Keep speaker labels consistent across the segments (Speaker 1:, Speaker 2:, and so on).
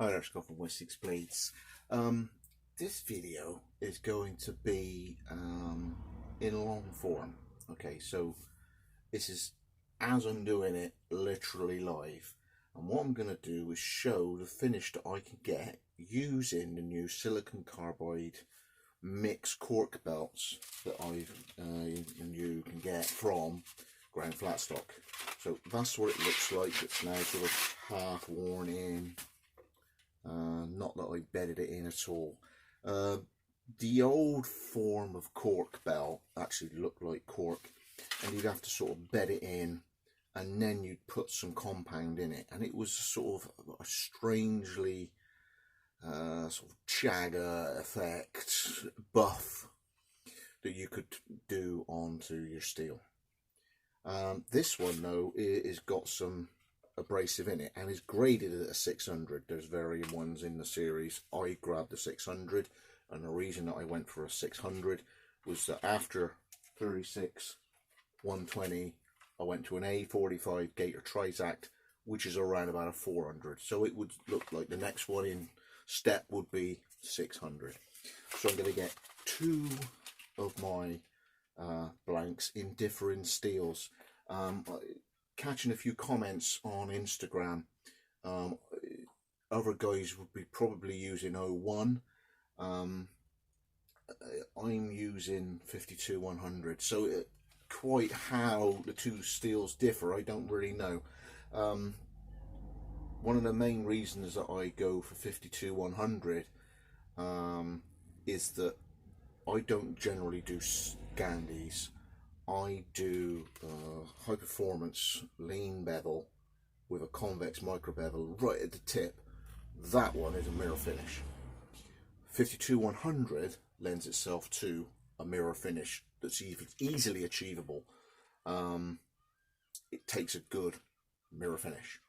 Speaker 1: Hi there, Scott from Wessex Blades. This video is going to be in long form. Okay, so this is as I'm doing it, literally live. And what I'm going to do is show the finish that I can get using the new silicon carbide mixed cork belts that you can get from Ground Flat Stock. So that's what it looks like. It's now sort of half worn in. Not that I bedded it in at all. The old form of cork belt actually looked like cork, and you'd have to sort of bed it in and then you'd put some compound in it, and it was sort of a strangely sort of chagger effect buff that you could do onto your steel. This one though is got some abrasive in it and is graded at a 600. There's varying ones in the series. I grabbed the 600, and the reason that I went for a 600 was that after 36 120 I went to an A45 Gator Trisact, which is around about a 400, so it would look like the next one in step would be 600. So I'm going to get two of my blanks in differing steels. Catching a few comments on Instagram, other guys would be probably using 01. I'm using 52-100, so quite how the two steels differ I don't really know. One of the main reasons that I go for 52-100 is that I don't generally do Scandis. I do high performance lean bevel with a convex micro bevel right at the tip. That one is a mirror finish. 52-100 lends itself to a mirror finish that's easily achievable. It takes a good mirror finish.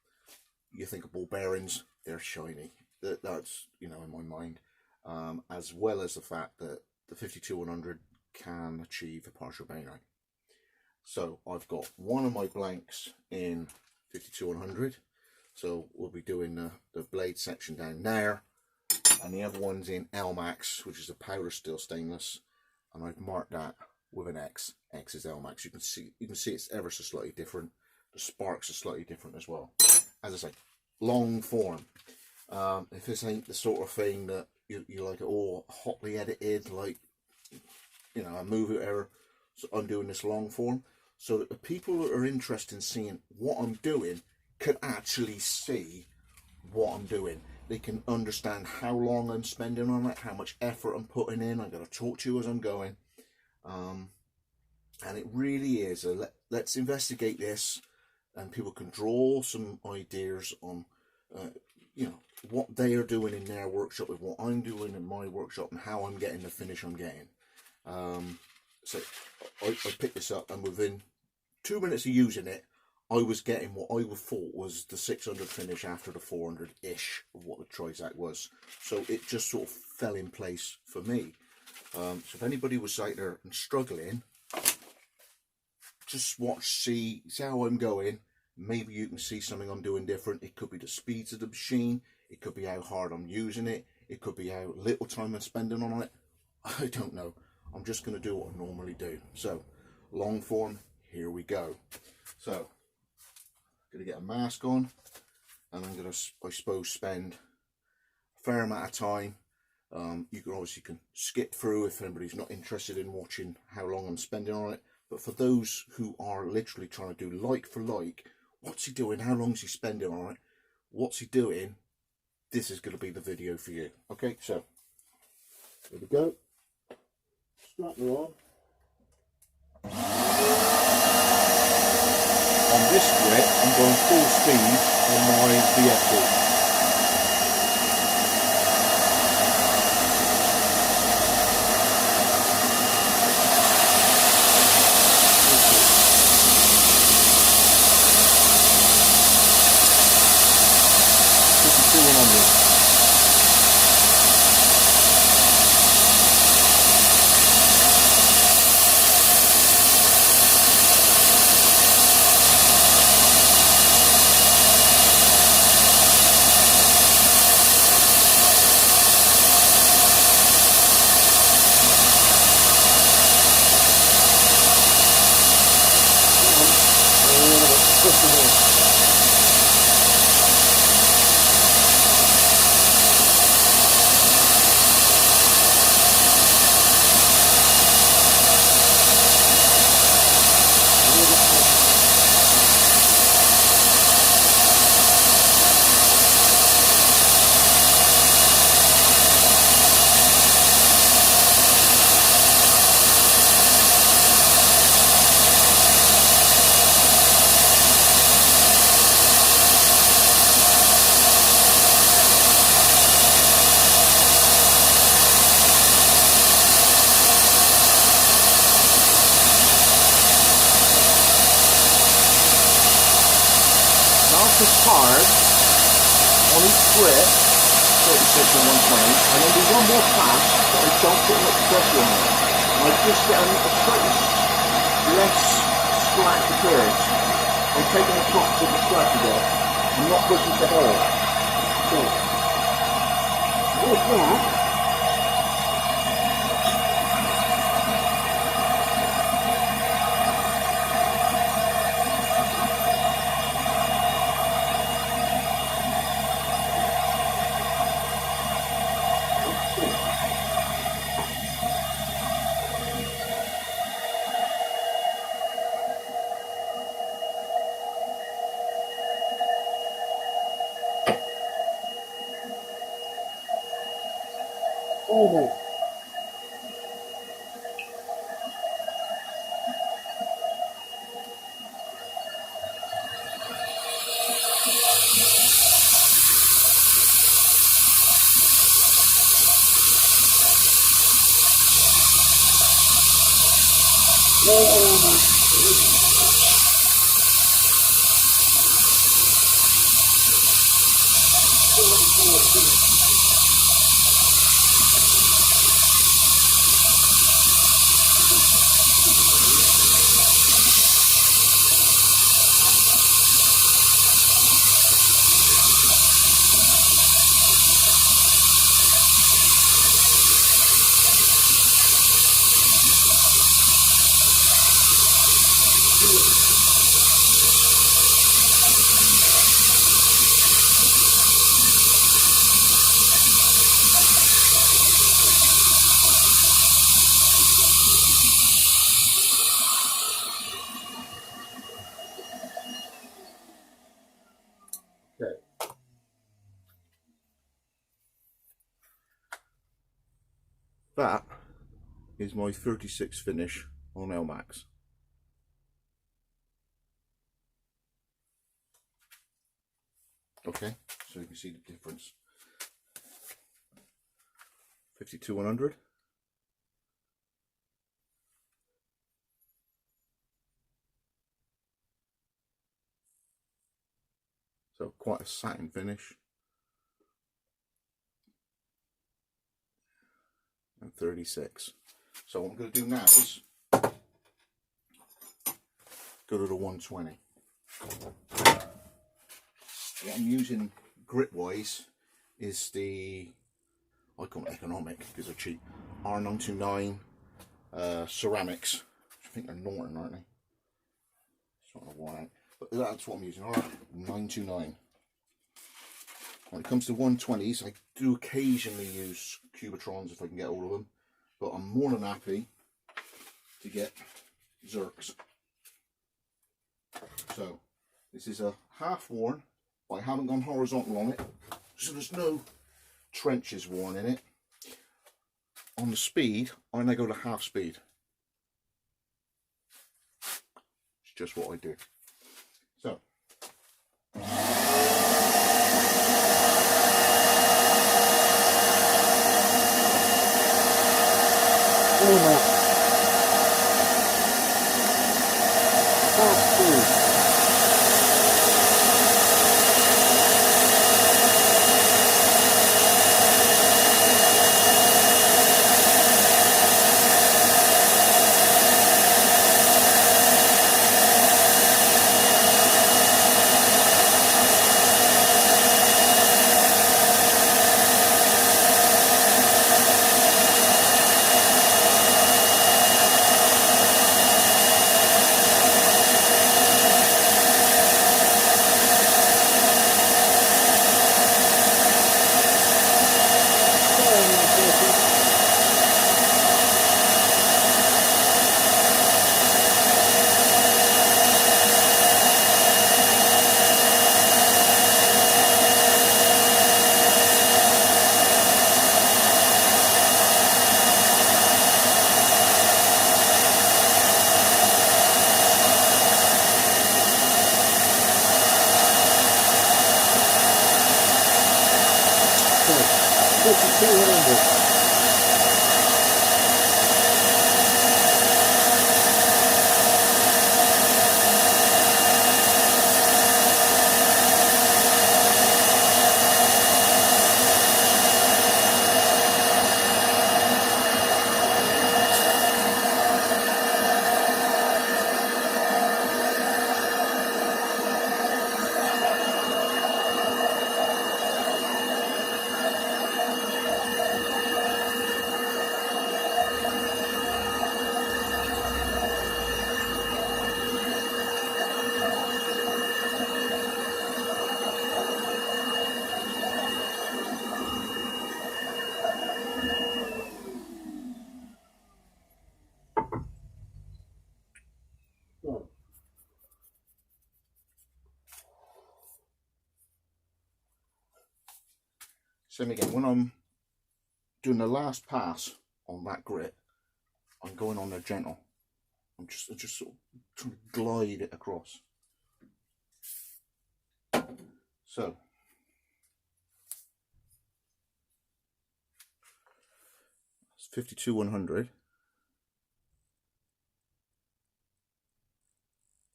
Speaker 1: You think of ball bearings, they're shiny. That's, you know, in my mind, as well as the fact that the 52-100 can achieve a partial bang out. So I've got one of my blanks in 52-100, so we'll be doing the blade section down there, and the other one's in Elmax, which is a powder steel stainless, and I've marked that with an X. X is Elmax. You can see it's ever so slightly different. The sparks are slightly different as well. As I say, long form. If this ain't the sort of thing that you like it all hotly edited, like, you know, a movie error, so I'm doing this long form so that the people that are interested in seeing what I'm doing can actually see what I'm doing. They can understand how long I'm spending on it, how much effort I'm putting in. I'm going to talk to you as I'm going, and it really is a let's investigate this, and people can draw some ideas on you know, what they are doing in their workshop with what I'm doing in my workshop and how I'm getting the finish I'm getting. So I picked this up, and within 2 minutes of using it, I was getting what I thought was the 600 finish after the 400-ish of what the Trisact was. So it just sort of fell in place for me. So if anybody was out there and struggling, just watch, see how I'm going. Maybe you can see something I'm doing different. It could be the speeds of the machine. It could be how hard I'm using it. It could be how little time I'm spending on it. I don't know. I'm just going to do what I normally do. So, long form, here we go. So, I'm going to get a mask on, and I'm going to, I suppose, spend a fair amount of time. You can obviously skip through if anybody's not interested in watching how long I'm spending on it. But for those who are literally trying to do like for like, what's he doing? How long is he spending on it? What's he doing? This is going to be the video for you. Okay, so here we go. Strap her on. On this grip, I'm going full speed on my VFD. hard on each grip, 36 and 120, and then do one more pass, but I don't put much pressure on it. I just get a slightly less scratch occurs. I'm taking the top of the scratch again. I'm not pushing the hole. So, with that, almost. Okay. That is my 36 finish on Elmax. Okay, so you can see the difference. 52-100. So quite a satin finish. And 36. So what I'm going to do now is go to the 120. What I'm using grip wise is the, I call it economic because they're cheap, R929 ceramics. I think they're Norton, aren't they? Sort of worn out, but that's what I'm using, R929. When it comes to 120s, I do occasionally use Cubitrons if I can get all of them, but I'm more than happy to get Zerks. So this is a half worn, but I haven't gone horizontal on it, so there's no trenches worn in it. On the speed, I now go to half speed. It's just what I do. So half speed. Same again, when I'm doing the last pass on that grit, I'm going on there gentle. I'm just sort of trying to glide it across. So it's 52-100.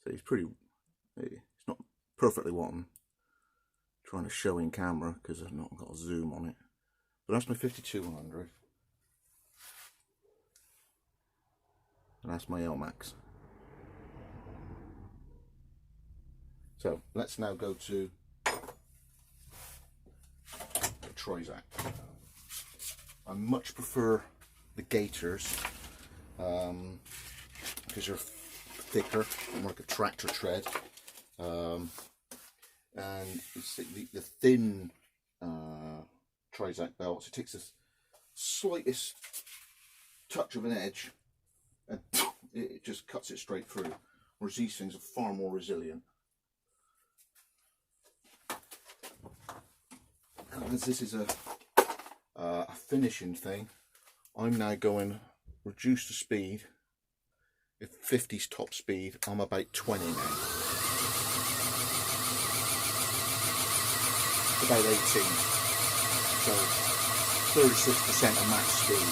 Speaker 1: So it's not perfectly what I'm trying to show in camera because I've not got a zoom on it. But that's my 52-100. And that's my Elmax. So let's now go to the Trizac. I much prefer the gaiters because they're thicker, more like a tractor tread, and it's the thin Trizac belts. It takes the slightest touch of an edge and it just cuts it straight through, whereas these things are far more resilient. And as this is a finishing thing, I'm now going reduce the speed. If 50's top speed, I'm about 20 now. About 18. So 36% of max speed.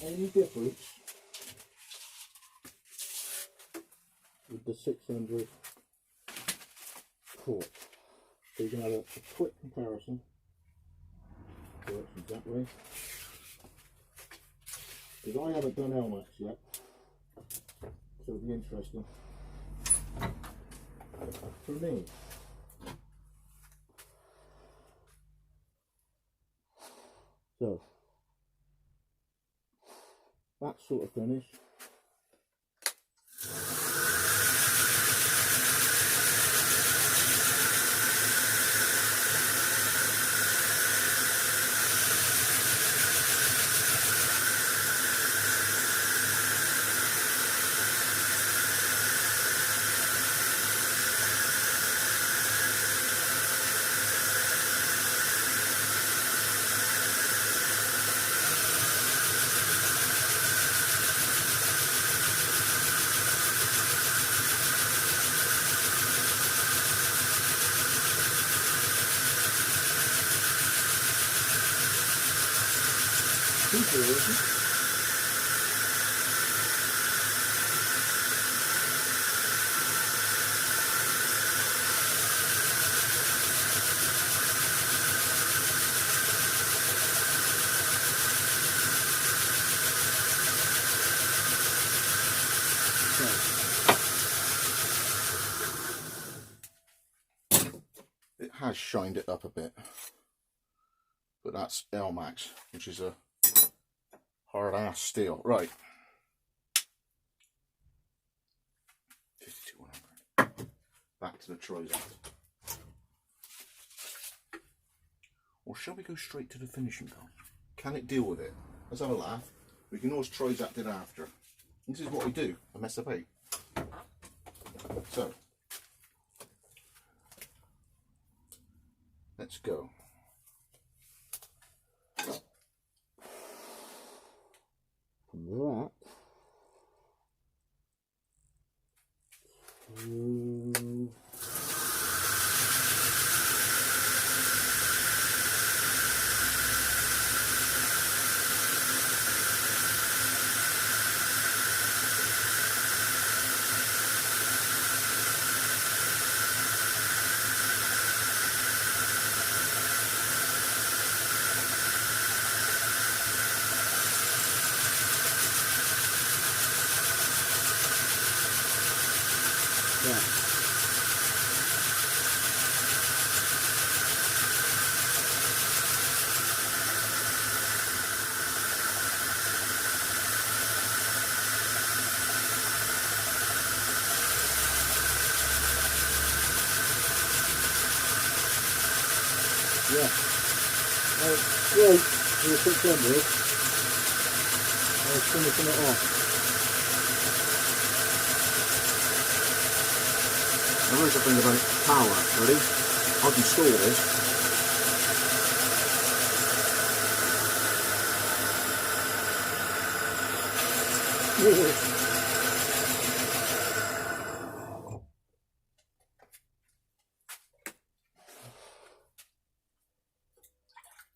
Speaker 1: Any difference with the 600 Cork? So you can have a quick comparison. Directions that way. Because I haven't done Elmax yet, so it'll be interesting for me. So that sort of finish. It has shined it up a bit, but that's Elmax, which is a hard ass steel. Right, 52-100. Back to the Trizac. Or shall we go straight to the finishing gun? Can it deal with it? Let's have a laugh. We can always Trizac it after. This is what I do. I mess up 8. So let's go. Yeah. Right, for the 600, I was finishing it off. Now here's the thing about power, ready? I can store this.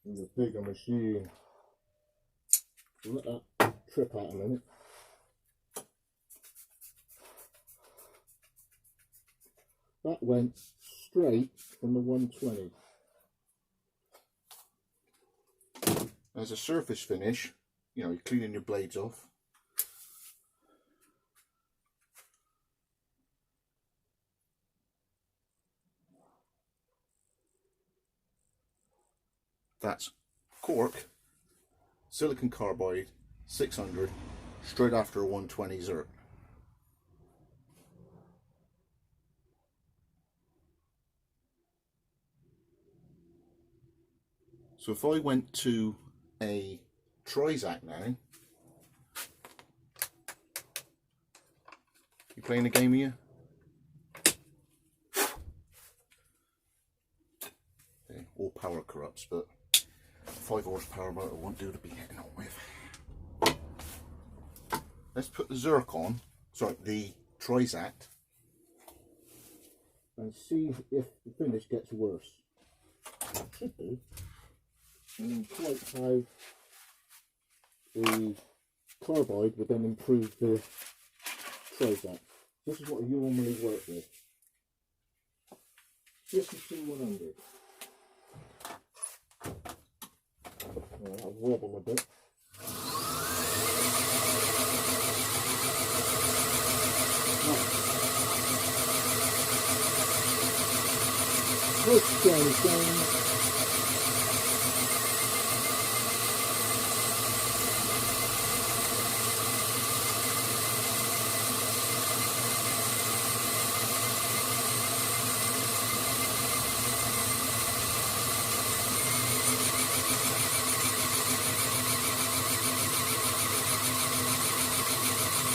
Speaker 1: It's a bigger machine. Let that trip out a minute. That went straight from the 120. As a surface finish, you know, you're cleaning your blades off. That's Cork, silicon carbide, 600, straight after a 120 Zert. So if I went to a Trizac now, you playing a game here? Okay, all power corrupts, but 5 horsepower motor won't do to be hitting on with. Let's put the Zerk on, sorry, the Trizac, and see if the finish gets worse. It should do. Quite how the carbide would then improve the Trizac. This is what you normally work with. 52-100. I'll wobble a bit. This goes down.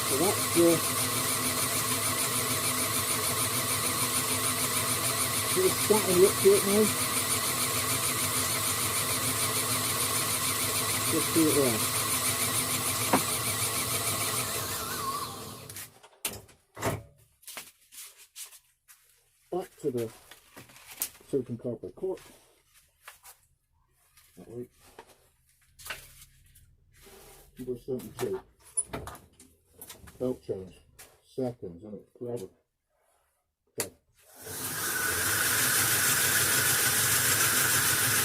Speaker 1: So that's the satin look to it now. Just see it there. Back to the silicon carbide Cork. That way. Number 72. Belt change. Seconds, isn't it? Forever. Okay.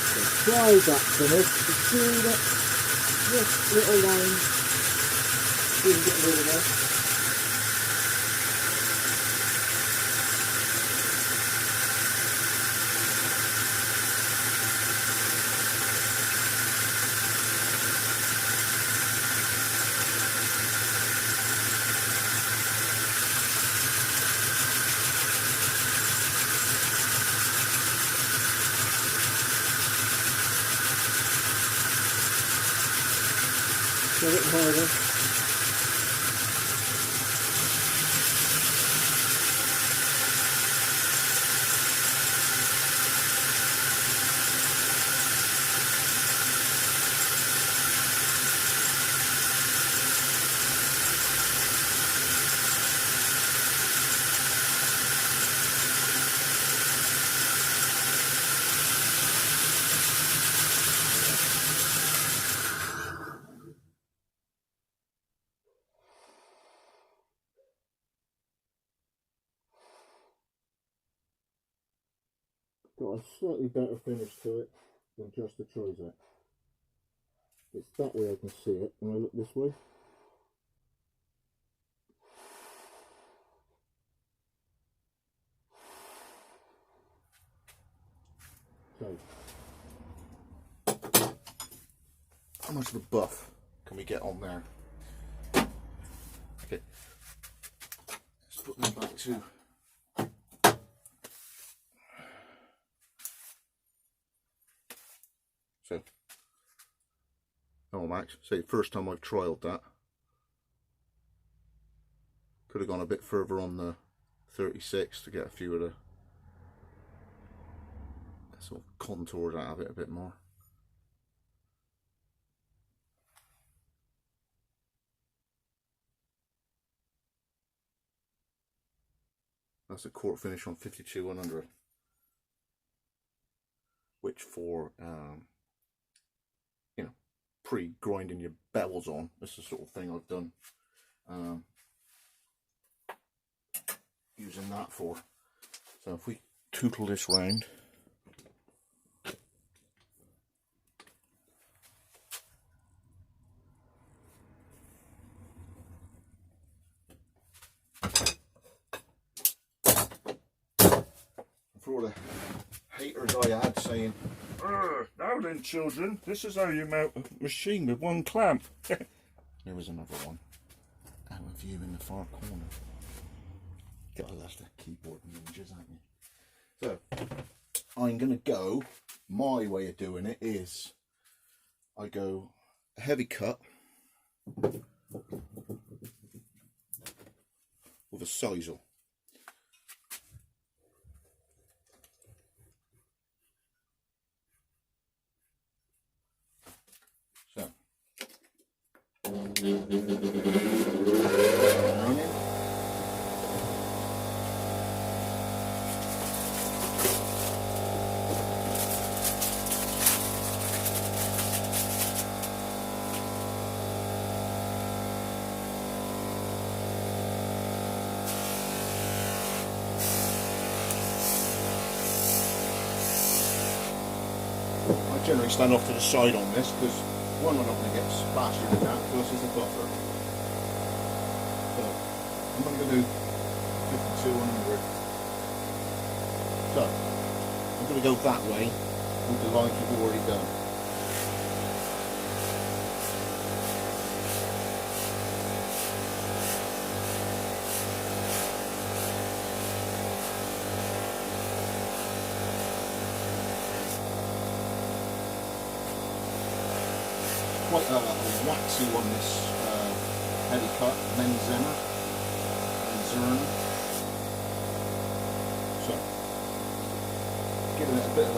Speaker 1: So try that finish to see that this little line didn't get rid of that. A bit harder. Got a slightly better finish to it than just the Trizac. It's that way I can see it when I look this way. So, how much of a buff can we get on there? Okay, let's put them back to Elmax. Say, first time I've trialed that. Could have gone a bit further on the 36 to get a few of the sort of contours out of it a bit more. That's a Cork finish on 52-100, which for you know, pre-grinding your bevels on, this is the sort of thing I've done using that for. So if we tootle this round, for all the haters I had saying, now then children, this is how you mount a machine with one clamp. There was another one out of view in the far corner. Gotta love the keyboard ninjas, aren't you? So I'm gonna go, my way of doing it is I go a heavy cut with a sisal. So I generally stand off to the side on this because one, I'm not going to get splashed in that, plus it's a buffer. So I'm going to do 52-100. So I'm going to go that way with the lines we've already done. Quite a waxy on this heavy cut, Menzena. So, giving it a bit of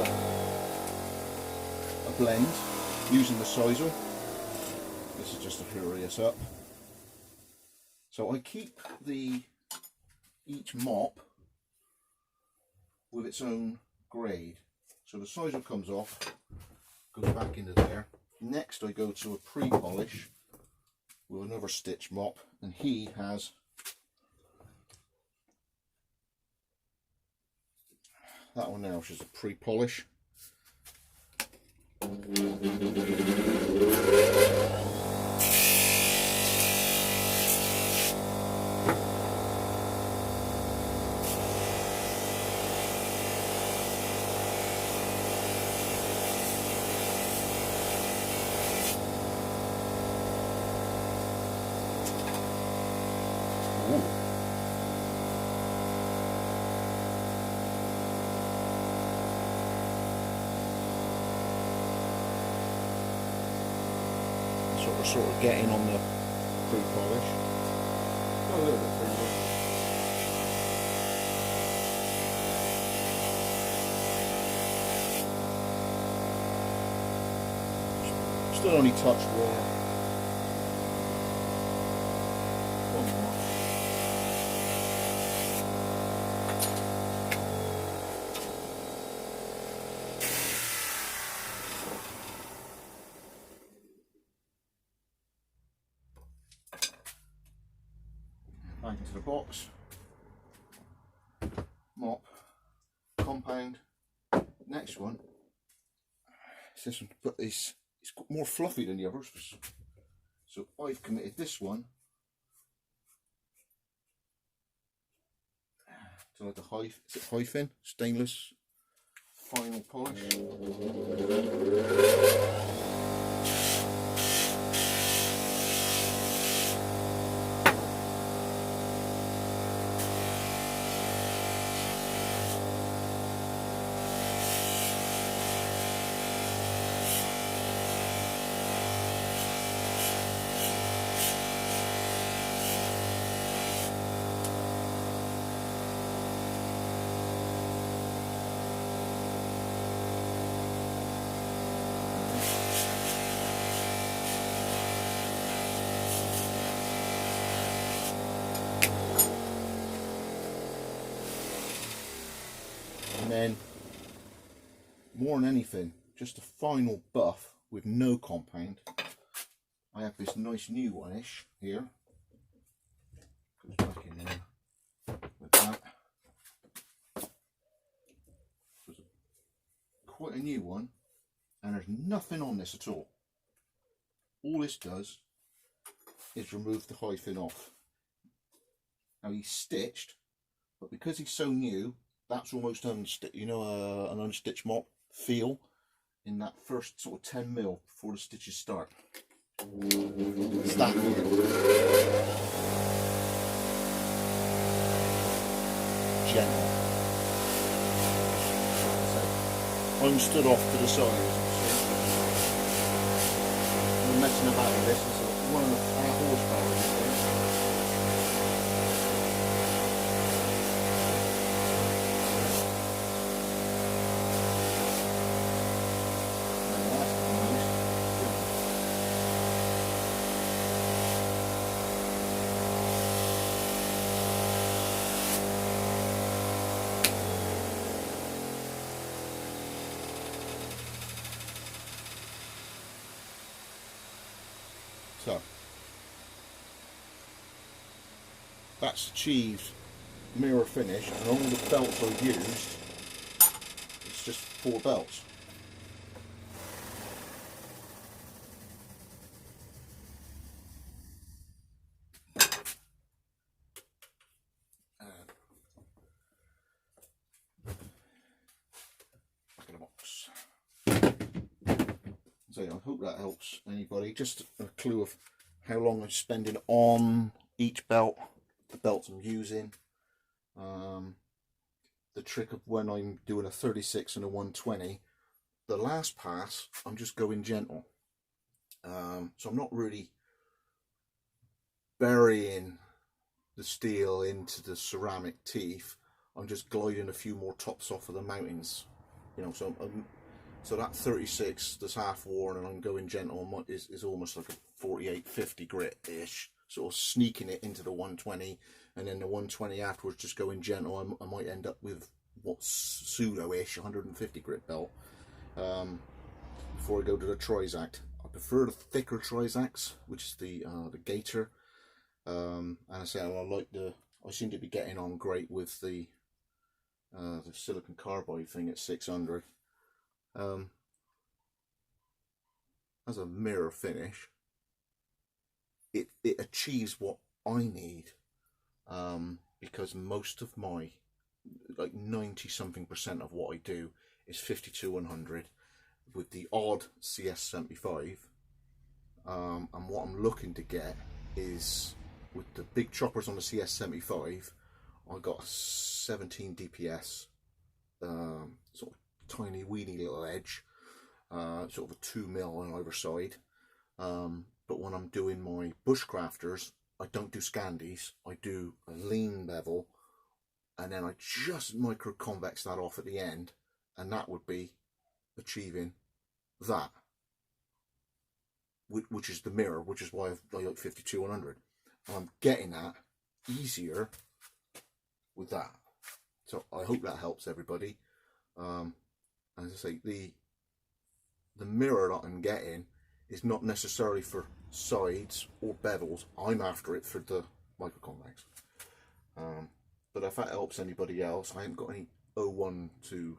Speaker 1: a blend using the sisal. This is just to hurry us up. So I keep each mop with its own grade. So the sisal comes off, goes back into there. Next I go to a pre-polish with another stitch mop, and he has that one now, which is a pre-polish. Sort of getting on the pre-polish. A little bit further. Still only touch raw. One more. Back into the box, mop, compound. Next one is this one, but it's more fluffy than the others. So I've committed this one to like a hyphen stainless final polish. then more than anything, just a final buff with no compound. I have this nice new one-ish here. Goes back in there with that. It's quite a new one, and there's nothing on this at all. All this does is remove the hyphen off. Now he's stitched, but because he's so new, that's almost unstitched. You know, an unstitched mop feel in that first sort of 10 mil before the stitches start. It's that here. Gentle. So, I'm stood off to the side, as you see. I'm messing about with this. It's 1.5 horsepower. So that's achieved mirror finish, and all the belts I've used, it's just 4 belts. Back in the box. So I hope that helps anybody. Just a clue of how long I'm spending on each belt, the belts I'm using. The trick of when I'm doing a 36 and a 120, the last pass I'm just going gentle. So I'm not really burying the steel into the ceramic teeth. I'm just gliding a few more tops off of the mountings. You know, so that 36 that's half worn and I'm going gentle is almost like a 48-50 grit-ish, sort of sneaking it into the 120, and then the 120 afterwards just going gentle. I might end up with what's pseudo-ish 150 grit belt before I go to the Trizact. I prefer the thicker Trizacts, which is the Gator, and I say I seem to be getting on great with the silicon carbide thing at 600. As a mirror finish, it achieves what I need, because most of my, like 90-something% of what I do is 52-100 with the odd CS75, and what I'm looking to get is, with the big choppers on the CS75, I got a 17 DPS, sort of tiny weeny little edge, sort of a 2 mil on either side. But when I'm doing my bushcrafters, I don't do Scandies, I do a lean bevel, and then I just micro convex that off at the end, and that would be achieving that, which is the mirror, which is why I like 52-100. And I'm getting that easier with that. So I hope that helps everybody. As I say, the mirror that I'm getting is not necessarily for sides or bevels. I'm after it for the microconvex. But if that helps anybody else, I haven't got any 01 to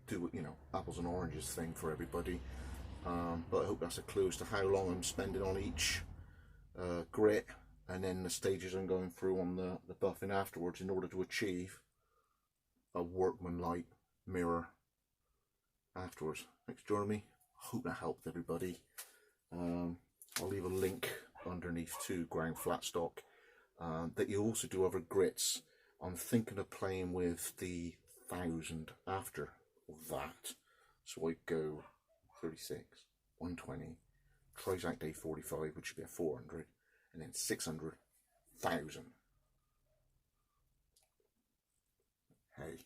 Speaker 1: do, you know, apples and oranges thing for everybody. But I hope that's a clue as to how long I'm spending on each grit, and then the stages I'm going through on the buffing afterwards in order to achieve a workmanlike mirror afterwards. Thanks for joining me. Hope that helped everybody. I'll leave a link underneath to ground flat stock, that you also do other grits. I'm thinking of playing with the 1000 after that, so I go 36, 120, Trizact A45, which should be a 400, and then 600, 1000. Hey,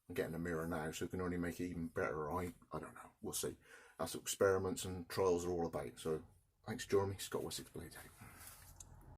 Speaker 1: I'm getting a mirror now, so it can only make it even better. I don't know, we'll see. That's what experiments and trials are all about. So thanks, Jeremy. Scott Wessex Blades out.